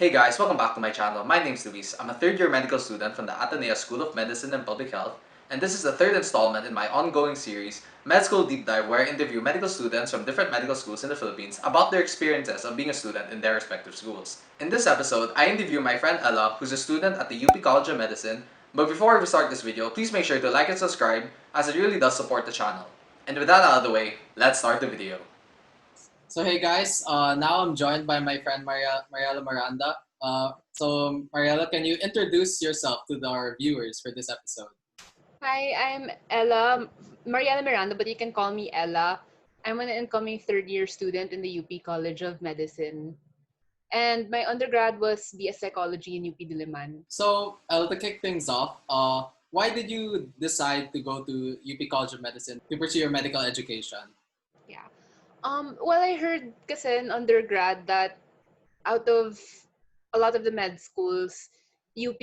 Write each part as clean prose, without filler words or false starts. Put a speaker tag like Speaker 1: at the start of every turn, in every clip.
Speaker 1: Hey guys, welcome back to my channel. My name's Luis. I'm a third year medical student from the Ateneo School of Medicine and Public Health, and this is the third installment in my ongoing series, Med School Deep Dive, where I interview medical students from different medical schools in the Philippines about their experiences of being a student in their respective schools. In this episode, I interview my friend Ella, who's a student at the UP College of Medicine, but before we start this video, please make sure to like and subscribe as it really does support the channel. And with that out of the way, let's start the video.
Speaker 2: So hey guys, now I'm joined by my friend Mariela Miranda. Mariela, can you introduce yourself to our viewers for this episode?
Speaker 3: Hi, I'm Ella, Ella Miranda, but you can call me Ella. I'm an incoming third year student in the UP College of Medicine. And my undergrad was BS Psychology in UP Diliman.
Speaker 2: So to kick things off, why did you decide to go to UP College of Medicine to pursue your medical education?
Speaker 3: Yeah. Well, I heard kasi in undergrad that out of a lot of the med schools, UP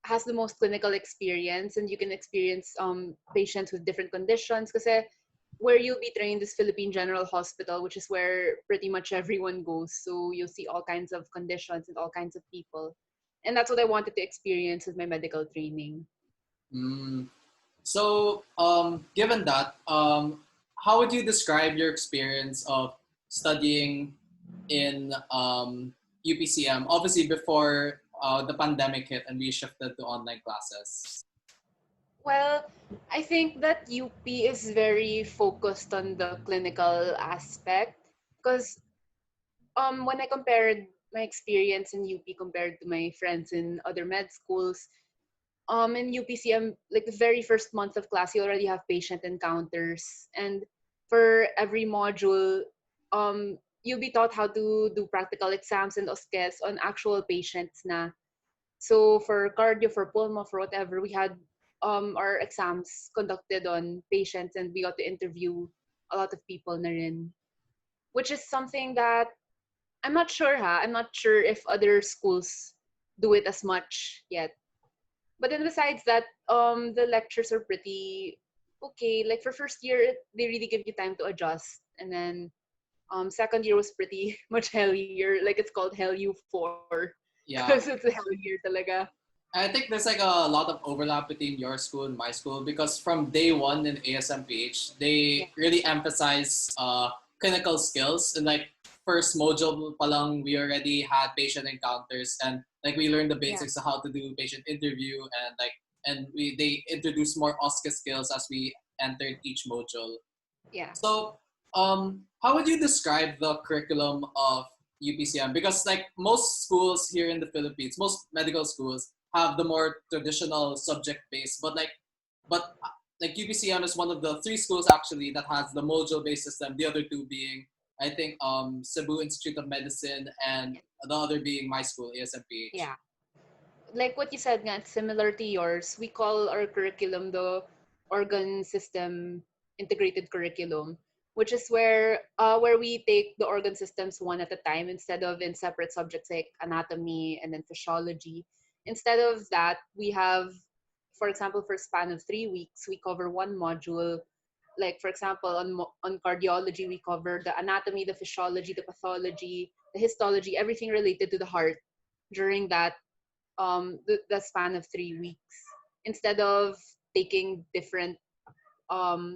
Speaker 3: has the most clinical experience and you can experience patients with different conditions kasi where you'll be trained is Philippine General Hospital, which is where pretty much everyone goes. So you'll see all kinds of conditions and all kinds of people. And that's what I wanted to experience with my medical training.
Speaker 2: Mm. So given that, how would you describe your experience of studying in UPCM? Obviously, before the pandemic hit and we shifted to online classes.
Speaker 3: Well, I think that UP is very focused on the clinical aspect because when I compared my experience in UP compared to my friends in other med schools, in UPCM, like the very first month of class, you already have patient encounters, and for every module, you'll be taught how to do practical exams and OSCEs on actual patients na. So for cardio, for pulmo, for whatever, we had our exams conducted on patients, and we got to interview a lot of people na rin, which is something that I'm not sure I'm not sure if other schools do it as much yet. But then besides that, the lectures are pretty okay. Like for first year, they really give you time to adjust, and then second year was pretty much hellier. Like it's called Hell U4 because
Speaker 2: Yeah,
Speaker 3: it's a hellier talaga.
Speaker 2: I think there's like a lot of overlap between your school and my school because from day one in ASMPH,
Speaker 3: Yeah,
Speaker 2: they really emphasize clinical skills. And like first module palang, we already had patient encounters and like we learned the
Speaker 3: yeah,
Speaker 2: basics of how to do patient interview and they introduced more OSCE skills as we entered each module.
Speaker 3: yeah.
Speaker 2: So, how would you describe the curriculum of UPCM? Because like most schools here in the Philippines, most medical schools have the more traditional subject base, but UPCM is one of the three schools actually that has the module based system. The other two being, I think, Cebu Institute of Medicine and the other being my school, ASMPH.
Speaker 3: Yeah. Like what you said nga, it's similar to yours. We call our curriculum the organ system integrated curriculum, which is where we take the organ systems one at a time instead of in separate subjects like anatomy and then physiology. Instead of that, we have, for example, for a span of 3 weeks, we cover one module. Like for example, on cardiology, we cover the anatomy, the physiology, the pathology, the histology, everything related to the heart during the span of 3 weeks instead of taking different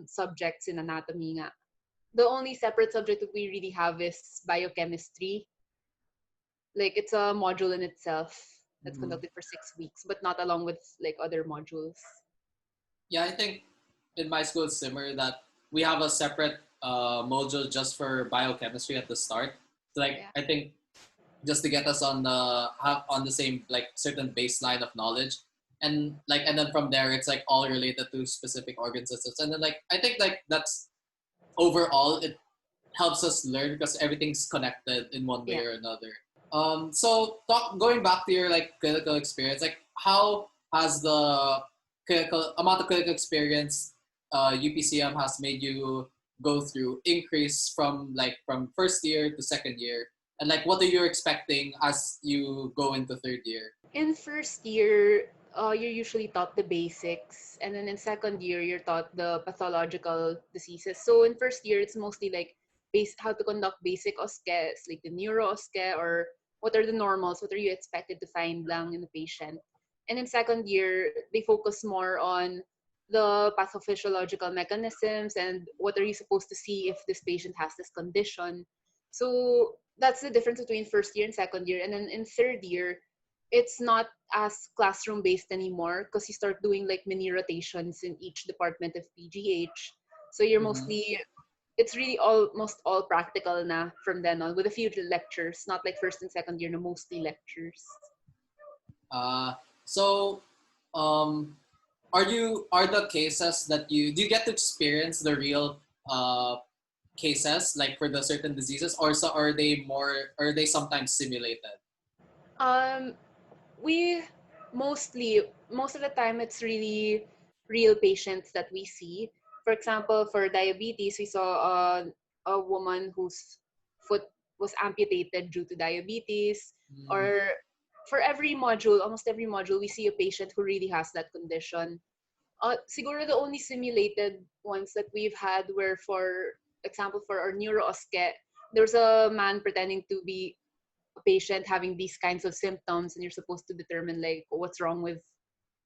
Speaker 3: subjects in anatomy nga. The only separate subject that we really have is biochemistry. Like it's a module in itself that's
Speaker 2: Mhm.
Speaker 3: conducted for 6 weeks, but not along with like other modules.
Speaker 2: Yeah, I think in my school it's similar that we have a separate module just for biochemistry at the start. So like
Speaker 3: Yeah.
Speaker 2: I think just to get us on the same like certain baseline of knowledge, and then from there it's like all related to specific organ systems, and then like I think like that's overall it helps us learn because everything's connected in one way
Speaker 3: Yeah.
Speaker 2: or another. Going back to your like clinical experience, like how has the clinical amount of clinical experience UPCM has made you go through increase from first year to second year, and like what are you expecting as you go into third year?
Speaker 3: In first year, you're usually taught the basics, and then in second year, you're taught the pathological diseases. So in first year, it's mostly like how to conduct basic OSCEs, like the neuro OSCE or what are the normals, what are you expected to find lang in the patient. And in second year, they focus more on the pathophysiological mechanisms and what are you supposed to see if this patient has this condition. So that's the difference between first year and second year. And then in third year, it's not as classroom based anymore because you start doing like mini rotations in each department of PGH. So you're
Speaker 2: Mm-hmm.
Speaker 3: mostly, it's really almost all practical na from then on with a few lectures, not like first and second year, no, mostly lectures.
Speaker 2: Uh, so, um, are the cases that do you get to experience the real cases like for the certain diseases, or so are they sometimes simulated?
Speaker 3: Um, we most of the time it's really real patients that we see. For example, for diabetes, we saw a woman whose foot was amputated due to diabetes.
Speaker 2: Mm.
Speaker 3: Or for every module, almost every module, we see a patient who really has that condition. Siguro the only simulated ones that we've had were, for example, for our neuro-osque, there's a man pretending to be a patient having these kinds of symptoms, and you're supposed to determine like what's wrong with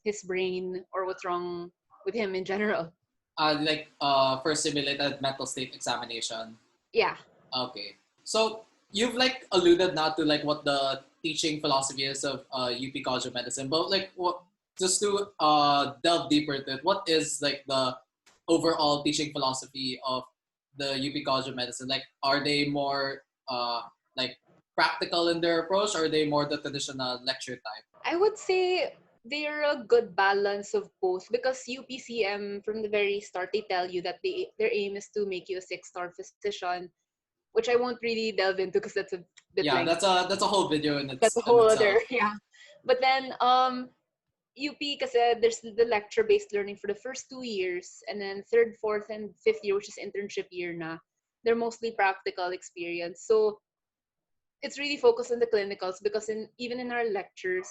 Speaker 3: his brain or what's wrong with him in general.
Speaker 2: For simulated mental state examination.
Speaker 3: Yeah.
Speaker 2: Okay. So you've like alluded now to like what the teaching philosophy is of UP College of Medicine, but like what just to delve deeper into it, what is like the overall teaching philosophy of the UP College of Medicine? Like, are they more like practical in their approach, or are they more the traditional lecture type?
Speaker 3: I would say they're a good balance of both because UPCM from the very start they tell you that their aim is to make you a six-star physician, which I won't really delve into because that's a bit
Speaker 2: Yeah,
Speaker 3: lengthy.
Speaker 2: that's a whole video
Speaker 3: That's a
Speaker 2: in
Speaker 3: whole other,
Speaker 2: itself.
Speaker 3: yeah. But then UP kasi there's the lecture based learning for the first 2 years, and then third, fourth, and fifth year, which is internship year na, they're mostly practical experience. So it's really focused on the clinicals because even in our lectures,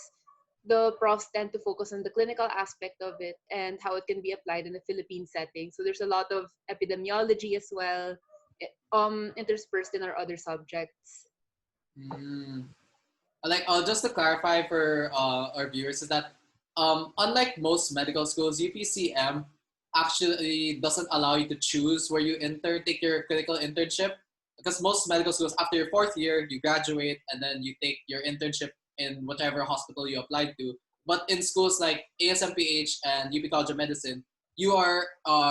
Speaker 3: the profs tend to focus on the clinical aspect of it and how it can be applied in the Philippine setting. So there's a lot of epidemiology as well, interspersed in our other subjects.
Speaker 2: Mm. Like just to clarify for our viewers is that unlike most medical schools, UPCM actually doesn't allow you to choose where you take your clinical internship, because most medical schools after your fourth year you graduate and then you take your internship in whatever hospital you applied to. But in schools like ASMPH and UP College of Medicine, you are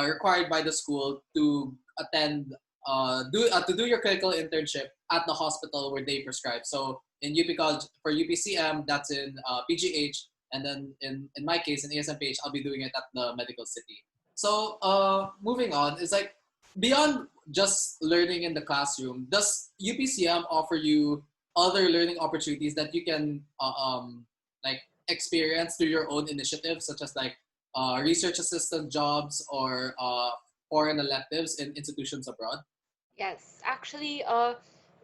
Speaker 2: required by the school to attend to do your clinical internship at the hospital where they prescribe. So in UP College for UPCM, that's in PGH, and then in my case in ASMPH, I'll be doing it at the medical city. So moving on is like beyond just learning in the classroom, does UPCM offer you other learning opportunities that you can like experience through your own initiatives, such as like research assistant jobs or foreign electives in institutions abroad?
Speaker 3: Yes, actually,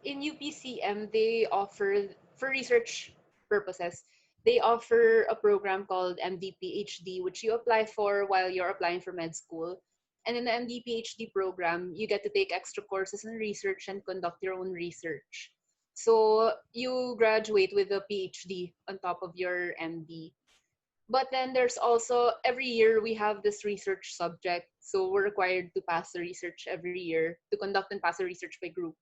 Speaker 3: in UPCM, they offer, for research purposes, they offer a program called MD PhD, which you apply for while you're applying for med school. And in the MD PhD program, you get to take extra courses in research and conduct your own research. So you graduate with a PhD on top of your MD. But then there's also every year we have this research subject. So we're required to pass the research every year to conduct and pass a research by group.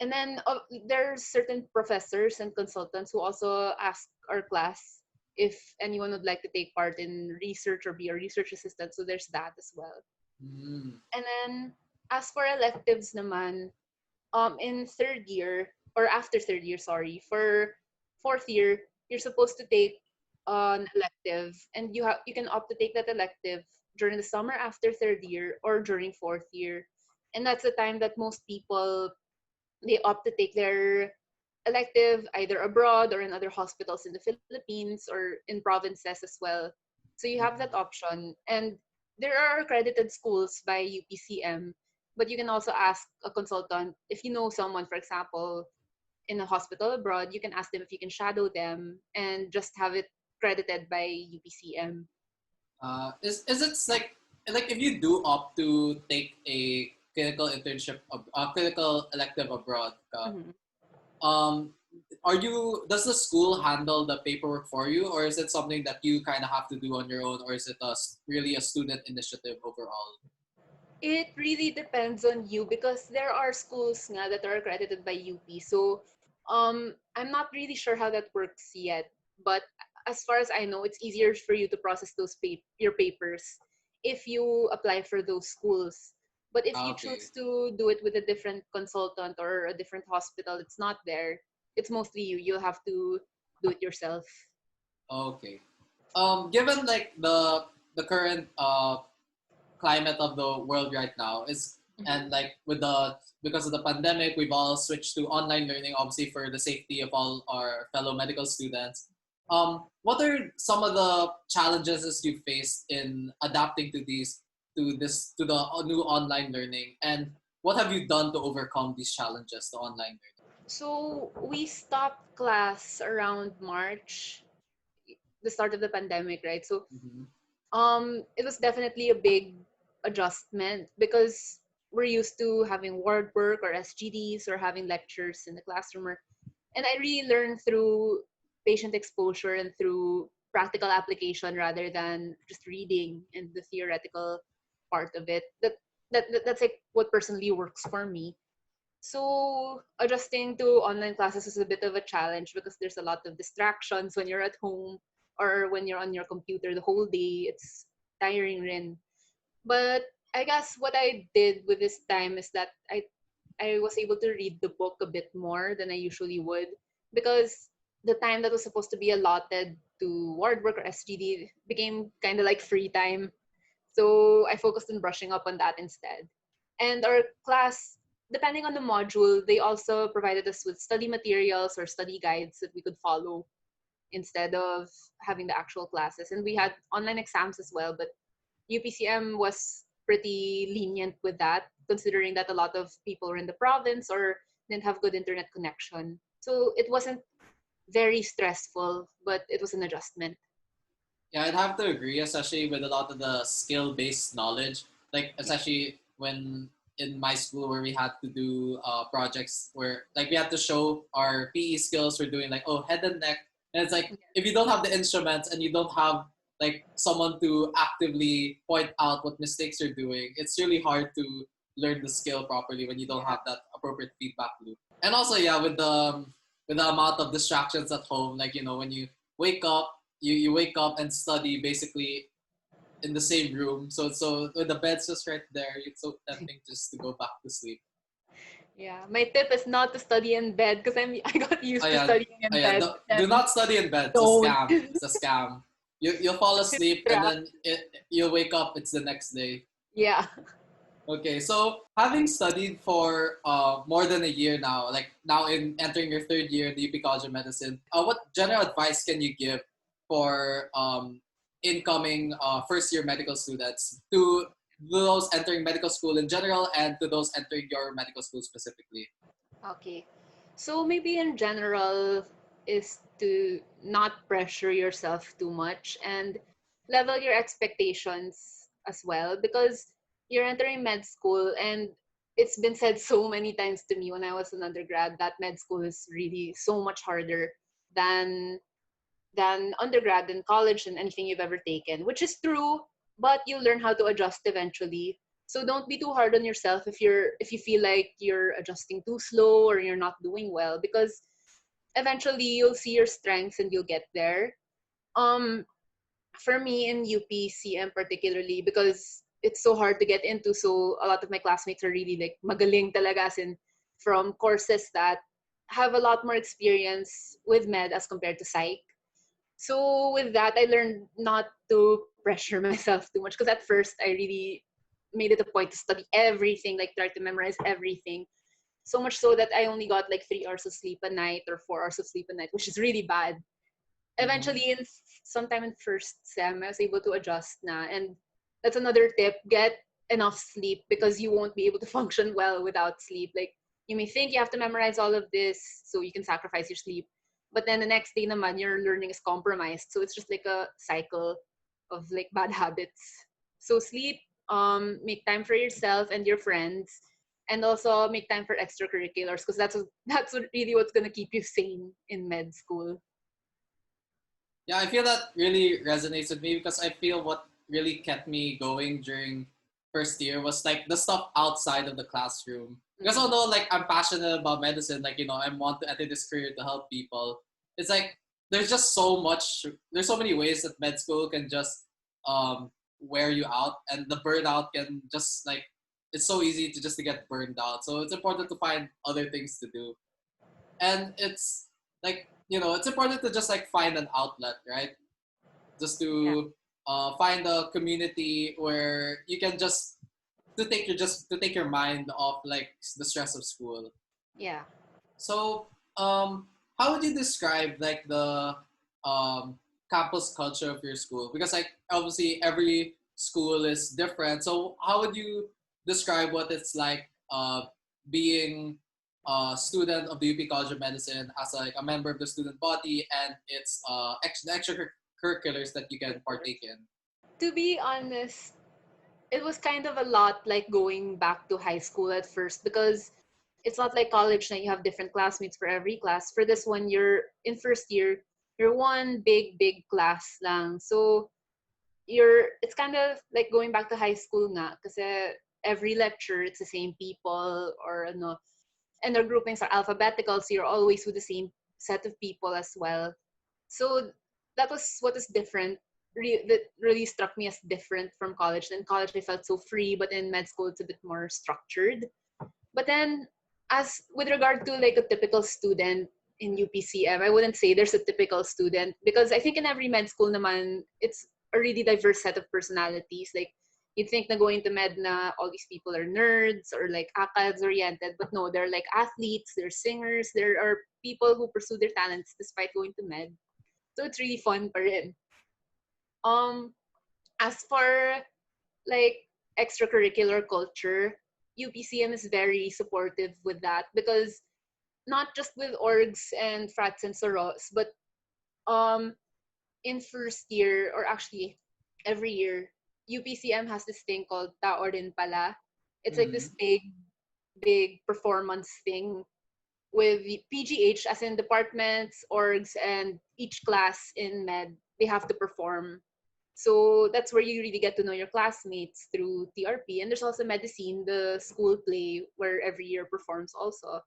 Speaker 3: And then there's certain professors and consultants who also ask our class if anyone would like to take part in research or be a research assistant. So there's that as well.
Speaker 2: Mm.
Speaker 3: And then as for electives naman, in third year or after third year, sorry, for fourth year, you're supposed to take an elective, and you can opt to take that elective during the summer after third year or during fourth year, and that's the time that most people they opt to take their elective either abroad or in other hospitals in the Philippines or in provinces as well. So you have that option. And there are accredited schools by UPCM, but you can also ask a consultant if you know someone, for example, in a hospital abroad, you can ask them if you can shadow them and just have it credited by UPCM.
Speaker 2: Is it like if you do opt to take a clinical internship, a clinical elective abroad,
Speaker 3: Mhm.
Speaker 2: um, does the school handle the paperwork for you, or is it something that you kind of have to do on your own, or is it really a student initiative overall?
Speaker 3: It really depends on you because there are schools nga that are accredited by UP. So I'm not really sure how that works yet. But as far as I know, it's easier for you to process your papers if you apply for those schools. But if you
Speaker 2: Okay.
Speaker 3: choose to do it with a different consultant or a different hospital, it's not there. It's mostly you. You'll have to do it yourself.
Speaker 2: Okay. Given like the current climate of the world right now is, and
Speaker 3: Mhm.
Speaker 2: like with the because of the pandemic, we've all switched to online learning, obviously for the safety of all our fellow medical students. What are some of the challenges you faced in adapting to the new online learning, and what have you done to overcome these challenges, the online learning?
Speaker 3: So we stopped class around March, the start of the pandemic, right? So
Speaker 2: Mm-hmm.
Speaker 3: it was definitely a big adjustment because we're used to having ward work or SGDs or having lectures in the classroom. And I really learned through patient exposure and through practical application rather than just reading and the theoretical part of it. That's like what personally works for me. So adjusting to online classes is a bit of a challenge because there's a lot of distractions when you're at home or when you're on your computer the whole day. It's tiring rin. But I guess what I did with this time is that I was able to read the book a bit more than I usually would because the time that was supposed to be allotted to ward work or SGD became kind of like free time. So I focused on brushing up on that instead. And our class, depending on the module, they also provided us with study materials or study guides that we could follow instead of having the actual classes. And we had online exams as well, but UPCM was pretty lenient with that, considering that a lot of people were in the province or didn't have good internet connection. So it wasn't very stressful, but it was an adjustment.
Speaker 2: Yeah, I'd have to agree, especially with a lot of the skill-based knowledge. Like,
Speaker 3: Yeah.
Speaker 2: especially when in my school where we had to do projects where like we had to show our PE skills. We're doing like, oh, head and neck, and it's like if you don't have the instruments and you don't have like someone to actively point out what mistakes you're doing, it's really hard to learn the skill properly when you don't
Speaker 3: Yeah.
Speaker 2: have that appropriate feedback loop. And also, yeah, with the amount of distractions at home, like when you wake up you wake up and study basically in the same room. So when the bed's just right there, it's so tempting just to go back to sleep.
Speaker 3: Yeah. My tip is not to study in bed because I got
Speaker 2: Oh
Speaker 3: used to
Speaker 2: yeah,
Speaker 3: studying
Speaker 2: oh
Speaker 3: in
Speaker 2: yeah.
Speaker 3: bed.
Speaker 2: Do
Speaker 3: And
Speaker 2: not study in bed. It's a
Speaker 3: don't.
Speaker 2: scam. It's a scam. You'll fall asleep and
Speaker 3: Trap.
Speaker 2: then you'll wake up. It's the next day.
Speaker 3: Yeah.
Speaker 2: Okay, so having studied for more than a year now, like now in entering your third year in the UP College of Medicine, what general advice can you give for incoming first year medical students, to those entering medical school in general and to those entering your medical school specifically?
Speaker 3: Okay. So maybe in general is to not pressure yourself too much and level your expectations as well because you're entering med school and it's been said so many times to me when I was an undergrad that med school is really so much harder than undergrad and college and anything you've ever taken, which is true, but you learn how to adjust eventually. So don't be too hard on yourself if you feel like you're adjusting too slow or you're not doing well because eventually you'll see your strengths and you'll get there. Um for me in UPCM particularly because it's so hard to get into, so a lot of my classmates are really like magaling talaga as in from courses that have a lot more experience with med as compared to psych. So with that, I learned not to pressure myself too much because at first I really made it a point to study everything, like try to memorize everything. So much so that I only got like 3 hours of sleep a night or 4 hours of sleep a night, which is really bad.
Speaker 2: Mm-hmm.
Speaker 3: Eventually, in sometime in first sem, I was able to adjust na, and that's another tip: get enough sleep because you won't be able to function well without sleep. Like you may think you have to memorize all of this so you can sacrifice your sleep, but then the next day naman your learning is compromised. So it's just like a cycle of like bad habits. So sleep, make time for yourself and your friends, and also make time for extracurriculars because really what's gonna keep you sane in med school.
Speaker 2: Yeah, I feel that really resonates with me because I feel what really kept me going during first year was like the stuff outside of the classroom. Because
Speaker 3: Mm.
Speaker 2: although like I'm passionate about medicine, like I want to enter this career to help people. It's like there's just so much. There's so many ways that med school can just wear you out, and the burnout can just like it's so easy to just to get burned out. So it's important to find other things to do, and it's like it's important to just like find an outlet, right? Just
Speaker 3: Yeah.
Speaker 2: to find a community where you can just to take your mind off like the stress of school.
Speaker 3: Yeah.
Speaker 2: So how would you describe like the campus culture of your school? Because like obviously every school is different. So how would you describe what it's like being a student of the UP College of Medicine as like a member of the student body and its the extracurriculars that you can partake in?
Speaker 3: To be honest, it was kind of a lot like going back to high school at first because it's not like college now you have different classmates for every class. For this one, you're in first year, you're one big class lang. So it's kind of like going back to high school nga kasi every lecture it's the same people or no, and our groupings are alphabetical, so you're always with the same set of people as well. So that was what is different. That really struck me as different from college. In college, I felt so free, but in med school, it's a bit more structured. But then, as with regard to like a typical student in UPCM, I wouldn't say there's a typical student because I think in every med school naman, it's a really diverse set of personalities. Like you'd think na going to med na all these people are nerds or like academics oriented, but no, they're like athletes, they're singers, there are people who pursue their talents despite going to med. So it's really fun pa rin. As for like extracurricular culture, UPCM is very supportive with that because not just with orgs and frats and soros, but um in first year or actually every year, UPCM has this thing called Tao Rin Pala. It's like
Speaker 2: Mm-hmm.
Speaker 3: this big performance thing with the PGH as in departments, orgs, and each class in med, they have to perform. So that's where you really get to know your classmates through TRP. And there's also medicine, the school play where every year performs also.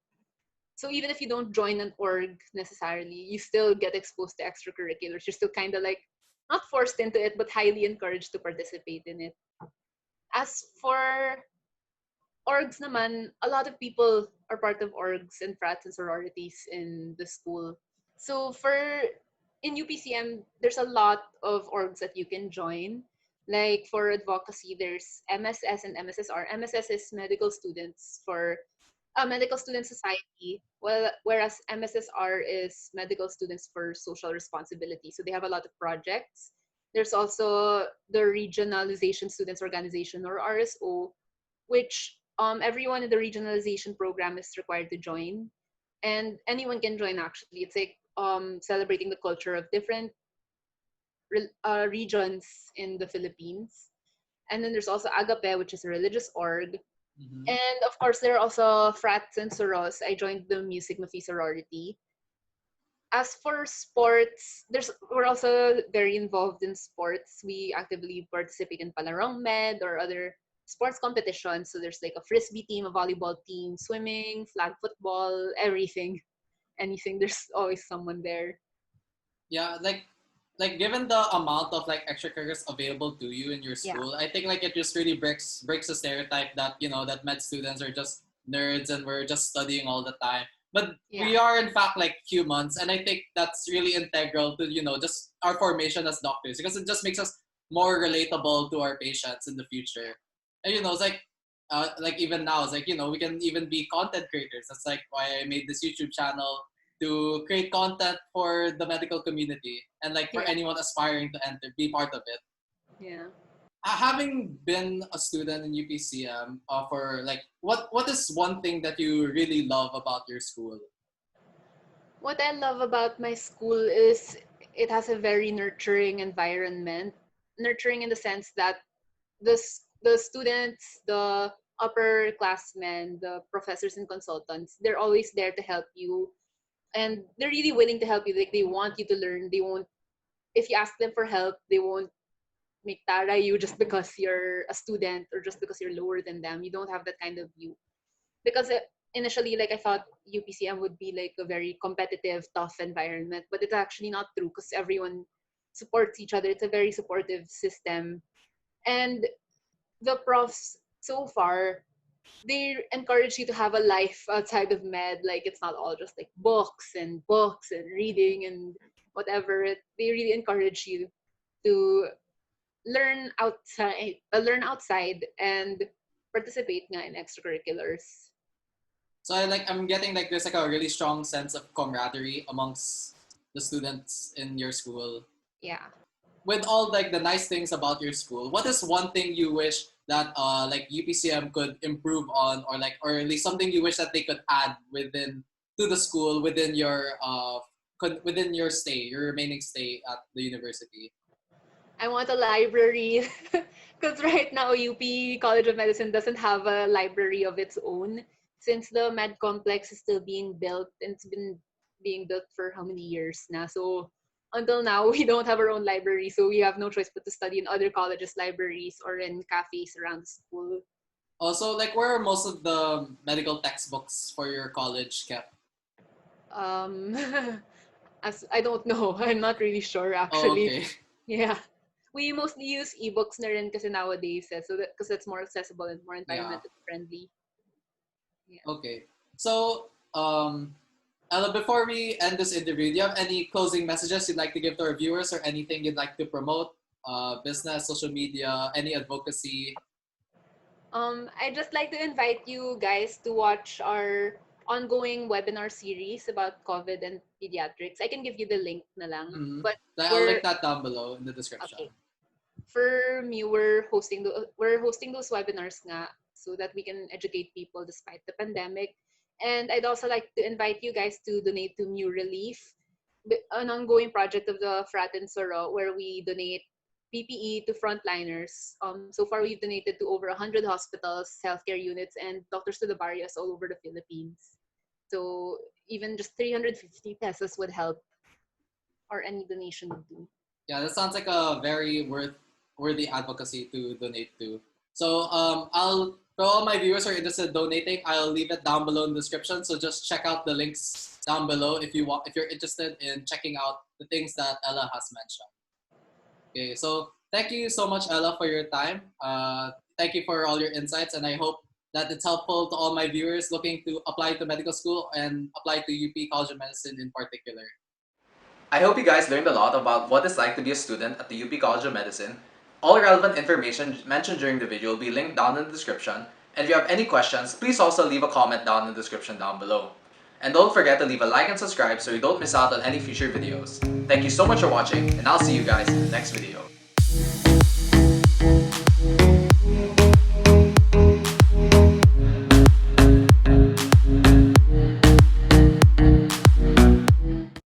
Speaker 3: So even if you don't join an org necessarily, you still get exposed to extracurriculars. You're still kind of like not forced into it, but highly encouraged to participate in it. As for orgs naman, a lot of people are part of orgs and frats and sororities in the school. So in UPCM, there's a lot of orgs that you can join. Like for advocacy, there's MSS and MSSR. MSS is medical students for a medical student society, well, whereas MSSR is medical students for social responsibility. So they have a lot of projects. There's also the Regionalization Students Organization or RSO, which everyone in the regionalization program is required to join, and anyone can join. Actually, it's like celebrating the culture of different regions in the Philippines. And then there's also Agape, which is a religious org.
Speaker 2: Mm-hmm.
Speaker 3: And of course, there are also frats and soros. I joined the Music Mafi sorority. As for sports, we're also very involved in sports. We actively participate in Palarong Med or other sports competitions. So there's like a frisbee team, a volleyball team, swimming, flag football, everything. Anything. There's always someone there.
Speaker 2: Yeah, like given the amount of like extracurriculars available to you in your
Speaker 3: Yeah.
Speaker 2: school, I think like it just really breaks the stereotype that that med students are just nerds and we're just studying all the time. But
Speaker 3: Yeah.
Speaker 2: we are in fact like humans, and I think that's really integral to just our formation as doctors because it just makes us more relatable to our patients in the future. And it's like even now it's like we can even be content creators. That's like why I made this YouTube channel to create content for the medical community and like for
Speaker 3: Yeah.
Speaker 2: anyone aspiring to enter, be part of it.
Speaker 3: Yeah.
Speaker 2: Having been a student in UPCM, for like, what is one thing that you really love about your school?
Speaker 3: What I love about my school is it has a very nurturing environment. Nurturing in the sense that the students, the upperclassmen, the professors and consultants, they're always there to help you, and they're really willing to help you. Like they want you to learn. They won't, if you ask them for help, they won't make tara you just because you're a student or just because you're lower than them. You don't have that kind of view. Because initially, like I thought UPCM would be like a very competitive, tough environment, but it's actually not true because everyone supports each other. It's a very supportive system, and the profs so far, they encourage you to have a life outside of med. Like it's not all just like books and reading and whatever. They really encourage you to learn outside and participate nga in extracurriculars.
Speaker 2: So I'm getting like there's like a really strong sense of camaraderie amongst the students in your school.
Speaker 3: Yeah.
Speaker 2: With all like the nice things about your school, what is one thing you wish that like UPCM could improve on, or at least something you wish that they could add within to the school within your stay, your remaining stay at the university?
Speaker 3: I want a library because right now UP College of Medicine doesn't have a library of its own since the med complex is still being built, and it's been being built for how many years now. So until now we don't have our own library, so we have no choice but to study in other colleges' libraries or in cafes around the school.
Speaker 2: Also, like where are most of the medical textbooks for your college kept?
Speaker 3: Um, as I don't know, I'm not really sure
Speaker 2: Oh,
Speaker 3: actually.
Speaker 2: okay.
Speaker 3: Yeah. We mostly use ebooks na rin kasi nowadays, so that because it's more accessible and more
Speaker 2: Yeah.
Speaker 3: environmentally friendly. Yeah.
Speaker 2: Okay. So, Ella, before we end this interview, do you have any closing messages you'd like to give to our viewers, or anything you'd like to promote? Business, social media, any advocacy?
Speaker 3: I'd just like to invite you guys to watch our ongoing webinar series about COVID and pediatrics. I can give you the link na lang,
Speaker 2: Mm-hmm.
Speaker 3: but
Speaker 2: I'll
Speaker 3: we're
Speaker 2: link that down below in the description.
Speaker 3: okay. For me, we're hosting those webinars nga so that we can educate people despite the pandemic. And I'd also like to invite you guys to donate to New Relief, an ongoing project of the Frat and Soro, where we donate PPE to frontliners. So far, we've donated to over 100 hospitals, healthcare units, and doctors to the barrios all over the Philippines. So even just 350 pesos would help, or any donation would do.
Speaker 2: Yeah, that sounds like a very worthy advocacy to donate to. So I'll for all my viewers who are interested in donating, I'll leave it down below in the description. So just check out the links down below if you're interested in checking out the things that Ella has mentioned. Okay, so thank you so much, Ella, for your time. Thank you for all your insights, and I hope that it's helpful to all my viewers looking to apply to medical school and apply to UP College of Medicine in particular.
Speaker 1: I hope you guys learned a lot about what it's like to be a student at the UP College of Medicine. All relevant information mentioned during the video will be linked down in the description, and if you have any questions, please also leave a comment down in the description down below. And don't forget to leave a like and subscribe so you don't miss out on any future videos. Thank you so much for watching, and I'll see you guys in the next video.